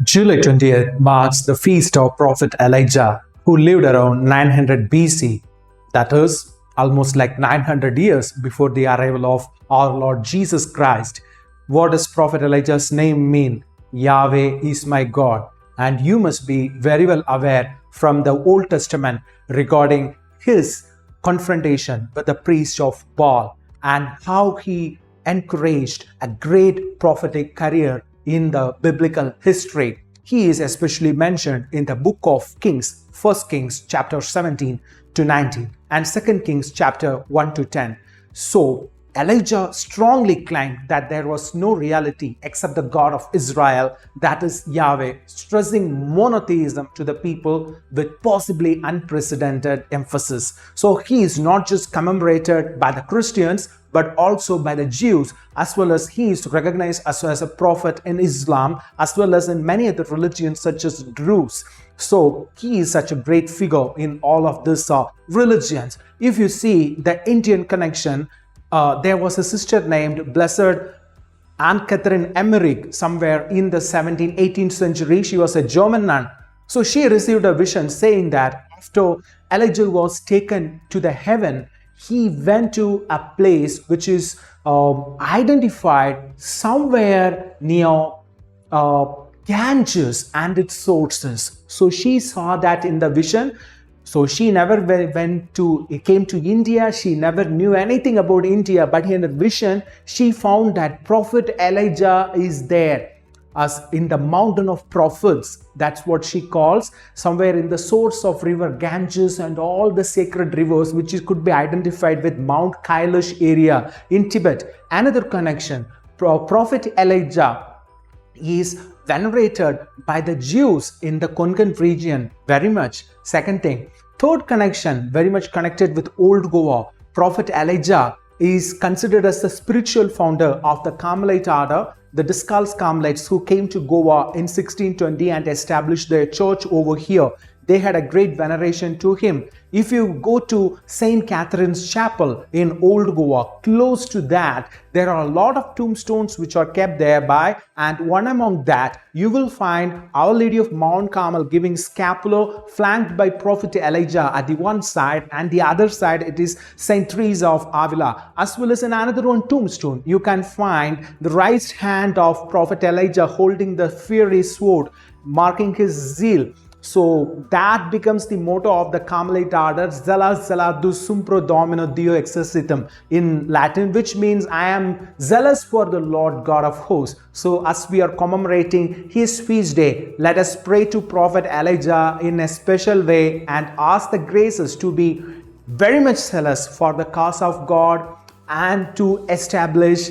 July 20th marks the feast of Prophet Elijah, who lived around 900 BC, that is, almost like 900 years before the arrival of our Lord Jesus Christ. What does Prophet Elijah's name mean? Yahweh is my God. And you must be very well aware from the Old Testament regarding his confrontation with the priest of Baal and how he encouraged a great prophetic career in the biblical history. He is especially mentioned in the book of Kings, 1 Kings chapter 17 to 19 and 2 Kings chapter 1 to 10. So Elijah strongly claimed that there was no reality except the God of Israel, that is Yahweh, stressing monotheism to the people with possibly unprecedented emphasis. So he is not just commemorated by the Christians but also by the Jews, as well as he is recognized as a prophet in Islam, as well as in many other religions such as Druze. So he is such a great figure in all of these religions. If you see the Indian connection, there was a sister named Blessed Anne Catherine Emmerich somewhere in the 17th, 18th century. She was a German nun. So she received a vision saying that after Elijah was taken to the heaven, he went to a place which is identified somewhere near Ganges and its sources. So she saw that in the vision. So she never came to India. She never knew anything about India. But in a vision, she found that Prophet Elijah is there, as in the mountain of prophets. That's what she calls, somewhere in the source of river Ganges and all the sacred rivers, which could be identified with Mount Kailash area in Tibet. Another connection, Prophet Elijah is venerated by the Jews in the Konkan region very much. Second thing, third connection, very much connected with Old Goa. Prophet Elijah is considered as the spiritual founder of the Carmelite order, the Discalced Carmelites, who came to Goa in 1620 and established their church over here. They had a great veneration to him. If you go to St. Catherine's Chapel in Old Goa, close to that, there are a lot of tombstones which are kept thereby, and one among that, you will find Our Lady of Mount Carmel giving scapular flanked by Prophet Elijah at the one side, and the other side it is St. Teresa of Avila. As well as in another one tombstone, you can find the right hand of Prophet Elijah holding the fiery sword, marking his zeal. So that becomes the motto of the Carmelite order, Zela Zeladus Sumpro Domino Dio Exercitum in Latin, which means I am zealous for the Lord God of hosts. So as we are commemorating his feast day, let us pray to Prophet Elijah in a special way and ask the graces to be very much zealous for the cause of God and to establish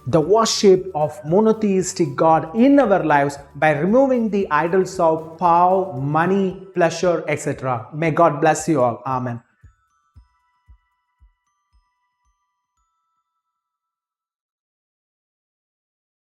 the worship of monotheistic God in our lives by removing the idols of power, money, pleasure, etc. May God bless you all. Amen.